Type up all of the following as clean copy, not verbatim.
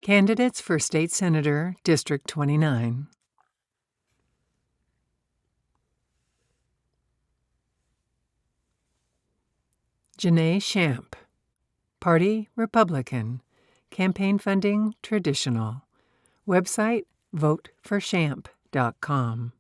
Candidates for State Senator, District 29. Janae Shamp. Party, Republican. Campaign funding, traditional. Website, voteforshamp.com.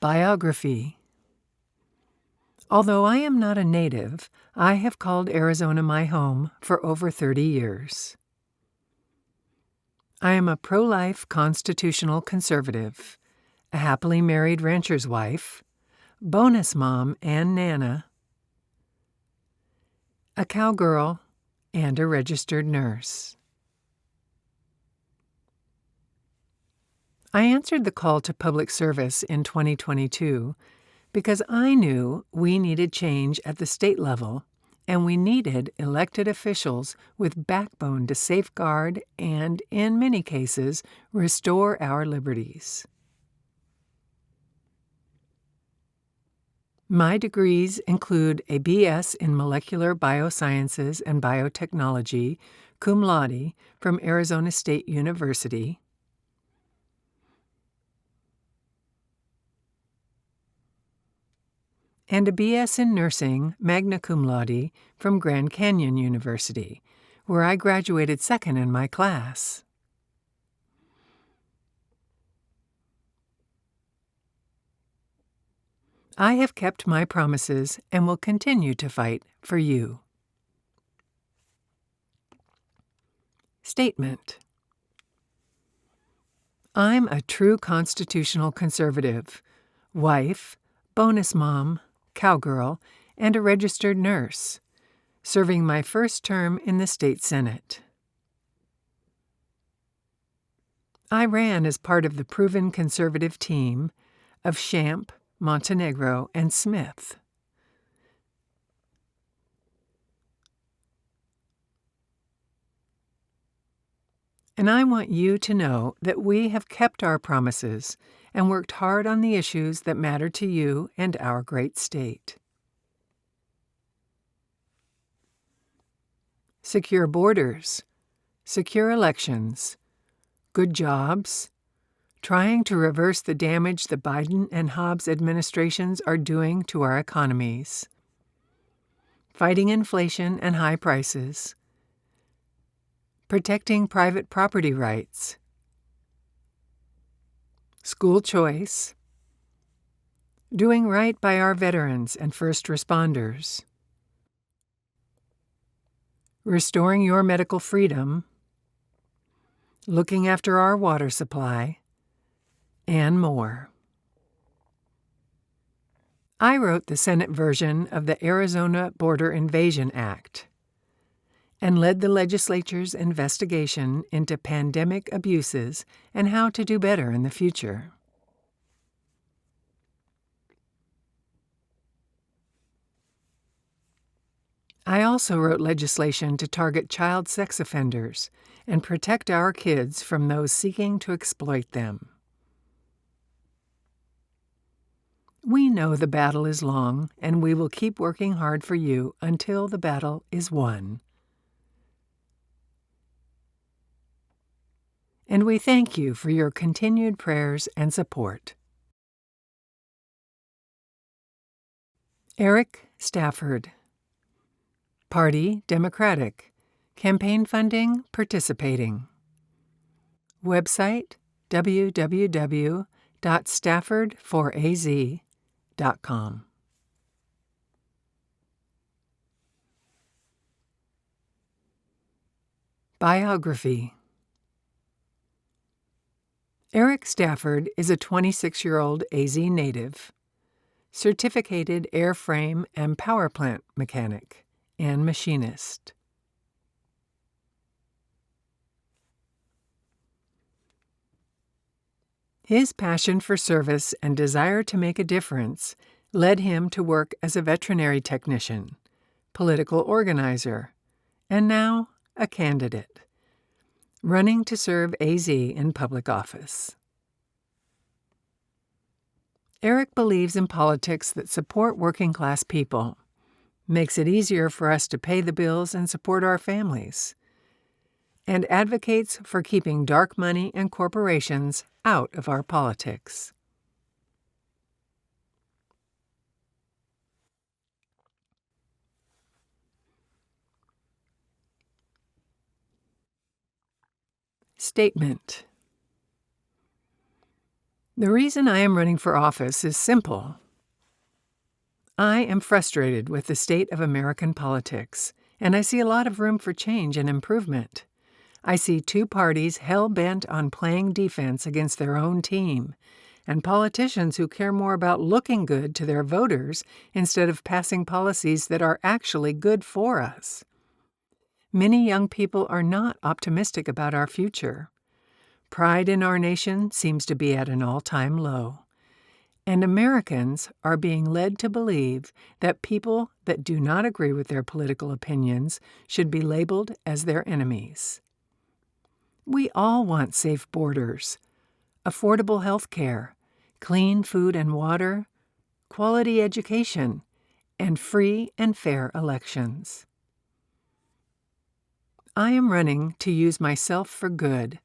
Biography. Although I am not a native, I have called Arizona my home for over 30 years. I am a pro-life constitutional conservative, a happily married rancher's wife, bonus mom and nana, a cowgirl, and a registered nurse. I answered the call to public service in 2022 because I knew we needed change at the state level, and we needed elected officials with backbone to safeguard and, in many cases, restore our liberties. My degrees include a BS in Molecular Biosciences and Biotechnology, cum laude, from Arizona State University, and a BS in Nursing, magna cum laude, from Grand Canyon University, where I graduated second in my class. I have kept my promises and will continue to fight for you. Statement. I'm a true constitutional conservative, wife, bonus mom, cowgirl, and a registered nurse, serving my first term in the state Senate. I ran as part of the proven conservative team of Shamp, Montenegro, and Smith. And I want you to know that we have kept our promises and worked hard on the issues that matter to you and our great state. Secure borders, secure elections, good jobs, trying to reverse the damage the Biden and Hobbs administrations are doing to our economies, fighting inflation and high prices, protecting private property rights, school choice, doing right by our veterans and first responders, restoring your medical freedom, looking after our water supply, and more. I wrote the Senate version of the Arizona Border Invasion Act and led the legislature's investigation into pandemic abuses and how to do better in the future. I also wrote legislation to target child sex offenders and protect our kids from those seeking to exploit them. We know the battle is long, and we will keep working hard for you until the battle is won. And we thank you for your continued prayers and support. Eric Stafford. Party, Democratic. Campaign funding, participating. Website, www.staffordforaz.com. Biography. Eric Stafford is a 26-year-old AZ native, certificated airframe and power plant mechanic, and machinist. His passion for service and desire to make a difference led him to work as a veterinary technician, political organizer, and now a candidate, running to serve AZ in public office. Eric believes in politics that support working-class people, makes it easier for us to pay the bills and support our families, and advocates for keeping dark money and corporations out of our politics. Statement. The reason I am running for office is simple. I am frustrated with the state of American politics, and I see a lot of room for change and improvement. I see two parties hell-bent on playing defense against their own team, and politicians who care more about looking good to their voters instead of passing policies that are actually good for us. Many young people are not optimistic about our future. Pride in our nation seems to be at an all-time low. And Americans are being led to believe that people that do not agree with their political opinions should be labeled as their enemies. We all want safe borders, affordable health care, clean food and water, quality education, and free and fair elections. I am running to use myself for good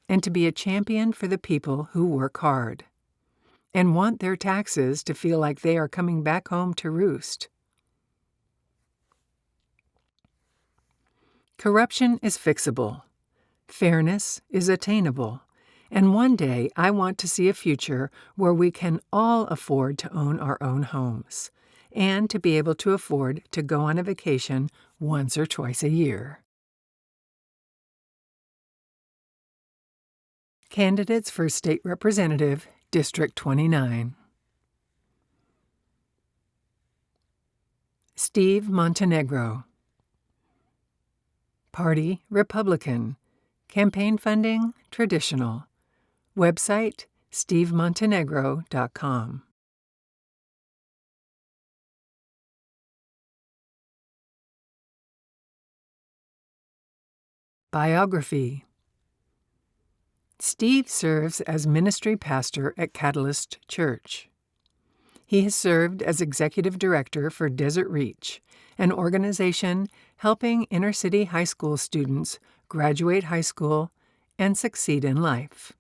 and to be a champion for the people who work hard and want their taxes to feel like they are coming back home to roost. Corruption is fixable. Fairness is attainable. And one day I want to see a future where we can all afford to own our own homes and to be able to afford to go on a vacation once or twice a year. Candidates for State Representative, District 29. Steve Montenegro. Party, Republican. Campaign funding, traditional. Website, stevemontenegro.com. Biography. Steve serves as ministry pastor at Catalyst Church. He has served as executive director for Desert Reach, an organization helping inner-city high school students graduate high school and succeed in life.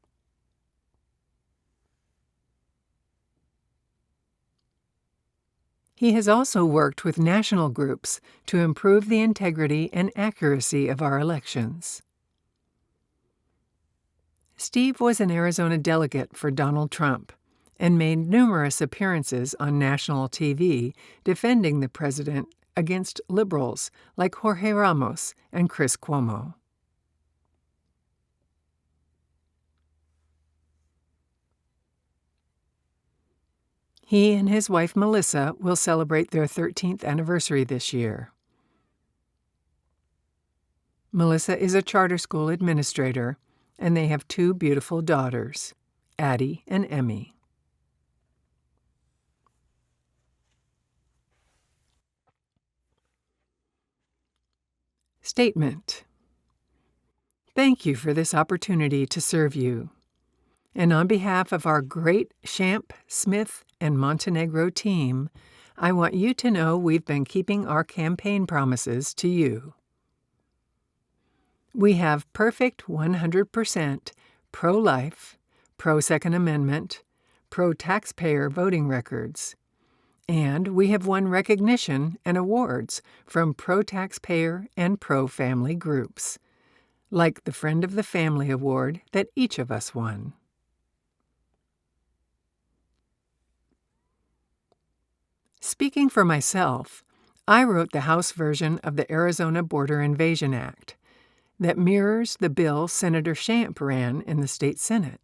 He has also worked with national groups to improve the integrity and accuracy of our elections. Steve was an Arizona delegate for Donald Trump and made numerous appearances on national TV defending the president against liberals like Jorge Ramos and Chris Cuomo. He and his wife Melissa will celebrate their 13th anniversary this year. Melissa is a charter school administrator, and they have two beautiful daughters, Addie and Emmy. Statement. Thank you for this opportunity to serve you. And on behalf of our great Shamp, Smith, and Montenegro team, I want you to know we've been keeping our campaign promises to you. We have perfect 100% pro-life, pro-Second Amendment, pro-taxpayer voting records. And we have won recognition and awards from pro-taxpayer and pro-family groups, like the Friend of the Family Award that each of us won. Speaking for myself, I wrote the House version of the Arizona Border Invasion Act that mirrors the bill Senator Shamp ran in the state Senate.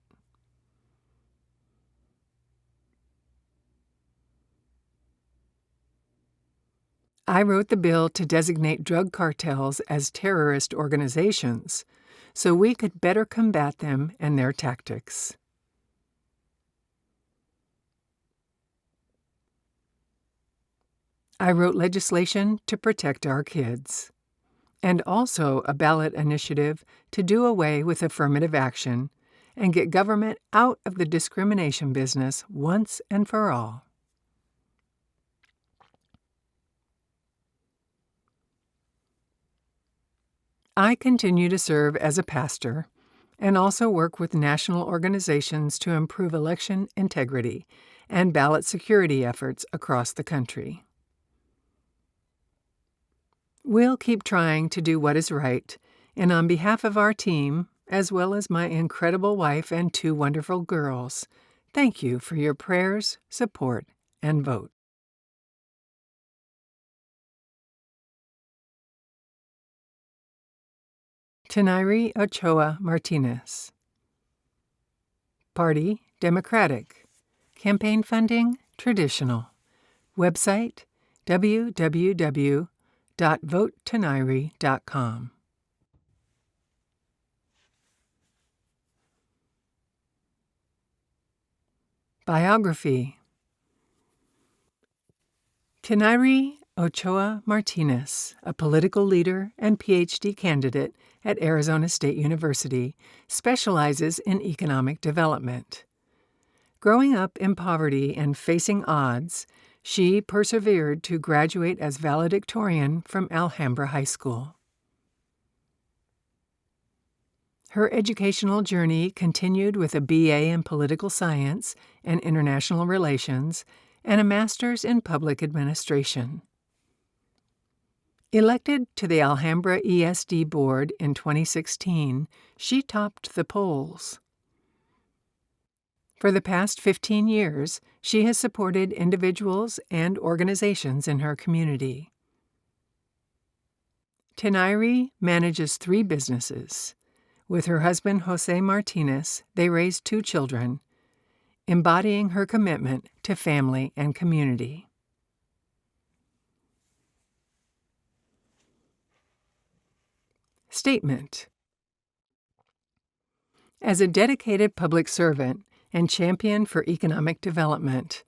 I wrote the bill to designate drug cartels as terrorist organizations so we could better combat them and their tactics. I wrote legislation to protect our kids, and also a ballot initiative to do away with affirmative action and get government out of the discrimination business once and for all. I continue to serve as a pastor and also work with national organizations to improve election integrity and ballot security efforts across the country. We'll keep trying to do what is right, and on behalf of our team, as well as my incredible wife and 2 wonderful girls, thank you for your prayers, support, and vote. Tanairi Ochoa-Martinez. Party, Democratic. Campaign funding, traditional. Website, www.votetanairi.com. Biography. Tanairi Ochoa-Martinez, a political leader and PhD candidate at Arizona State University, specializes in economic development. Growing up in poverty and facing odds, she persevered to graduate as valedictorian from Alhambra High School. Her educational journey continued with a BA in Political Science and International Relations and a Master's in Public Administration. Elected to the Alhambra ESD Board in 2016, she topped the polls. For the past 15 years, she has supported individuals and organizations in her community. Tanairi manages 3 businesses. With her husband, Jose Martinez, they raise 2 children, embodying her commitment to family and community. Statement. As a dedicated public servant and champion for economic development,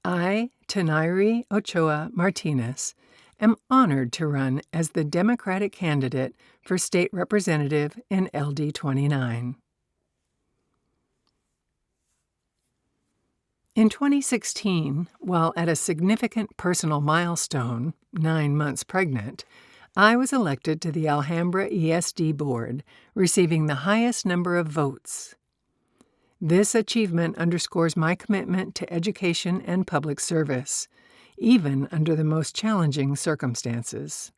I, Tanairi Ochoa-Martinez, am honored to run as the Democratic candidate for state representative in LD 29. In 2016, while at a significant personal milestone, 9 months pregnant, I was elected to the Alhambra ESD Board, receiving the highest number of votes. This achievement underscores my commitment to education and public service, even under the most challenging circumstances.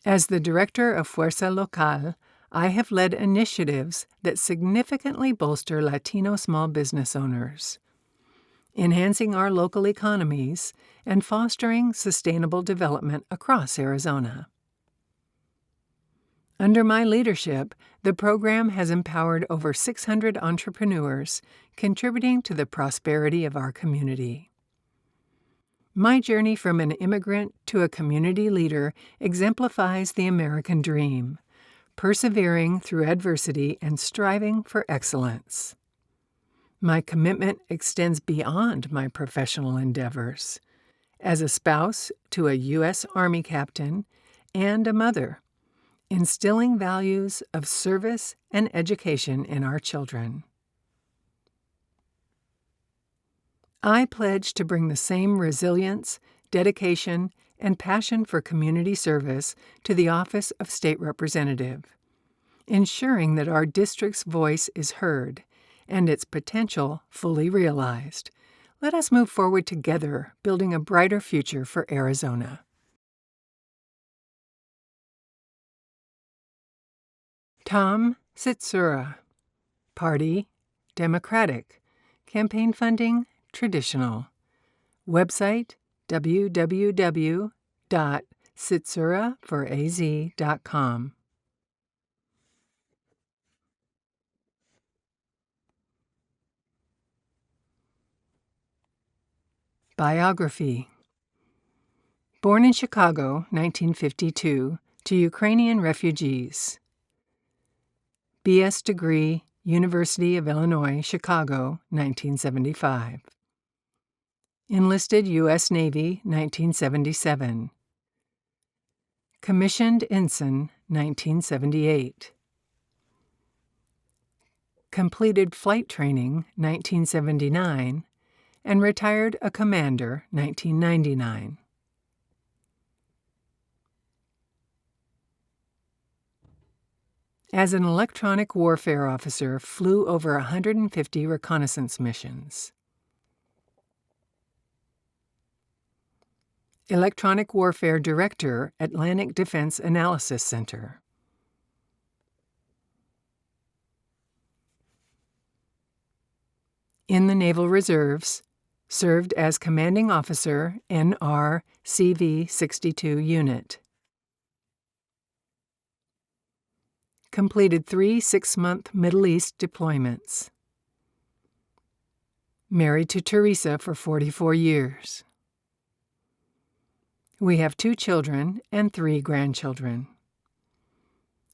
As the director of Fuerza Local, I have led initiatives that significantly bolster Latino small business owners, enhancing our local economies and fostering sustainable development across Arizona. Under my leadership, the program has empowered over 600 entrepreneurs, contributing to the prosperity of our community. My journey from an immigrant to a community leader exemplifies the American dream, persevering through adversity and striving for excellence. My commitment extends beyond my professional endeavors. As a spouse to a U.S. Army captain and a mother, instilling values of service and education in our children. I pledge to bring the same resilience, dedication, and passion for community service to the office of State Representative, ensuring that our district's voice is heard and its potential fully realized. Let us move forward together, building a brighter future for Arizona. Tom Tzitzura. Party, Democratic. Campaign funding, traditional. Website, www.tzitzuraforaz.com. Biography. Born in Chicago, 1952, to Ukrainian refugees. B.S. degree, University of Illinois, Chicago, 1975. Enlisted U.S. Navy, 1977. Commissioned Ensign, 1978. completed flight training 1979, and retired a commander 1999. As an electronic warfare officer, flew over 150 reconnaissance missions. Electronic Warfare Director, Atlantic Defense Analysis Center. In the Naval Reserves, served as Commanding Officer, NR CV 62 Unit. Completed 3 6-month Middle East deployments. Married to Teresa for 44 years. We have 2 children and 3 grandchildren.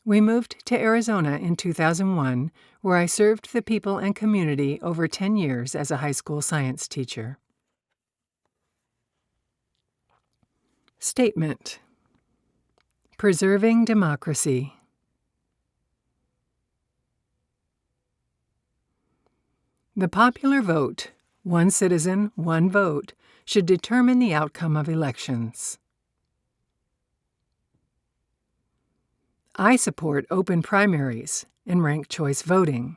We moved to Arizona in 2001, where I served the people and community over 10 years as a high school science teacher. Statement: Preserving democracy. The popular vote, one citizen, one vote, should determine the outcome of elections. I support open primaries and ranked choice voting.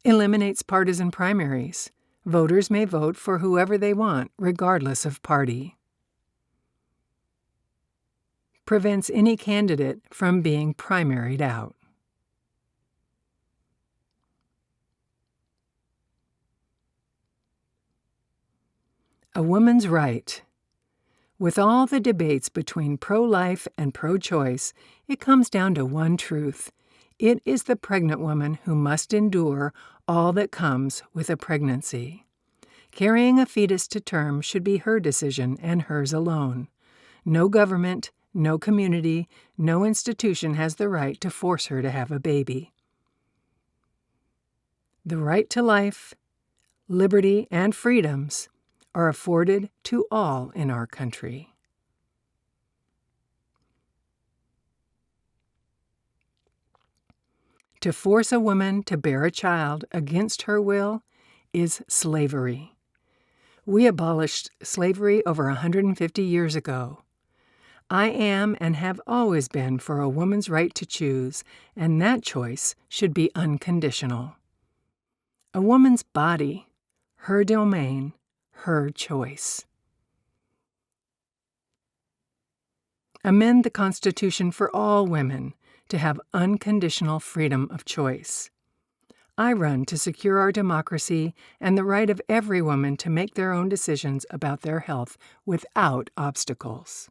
Eliminates partisan primaries. Voters may vote for whoever they want, regardless of party. Prevents any candidate from being primaried out. A woman's right. With all the debates between pro-life and pro-choice, it comes down to one truth. It is the pregnant woman who must endure all that comes with a pregnancy. Carrying a fetus to term should be her decision and hers alone. No government, no community, no institution has the right to force her to have a baby. The right to life, liberty, and freedoms are afforded to all in our country. To force a woman to bear a child against her will is slavery. We abolished slavery over 150 years ago. I am and have always been for a woman's right to choose, and that choice should be unconditional. A woman's body, her domain, her choice. Amend the Constitution for all women to have unconditional freedom of choice. I run to secure our democracy and the right of every woman to make their own decisions about their health without obstacles.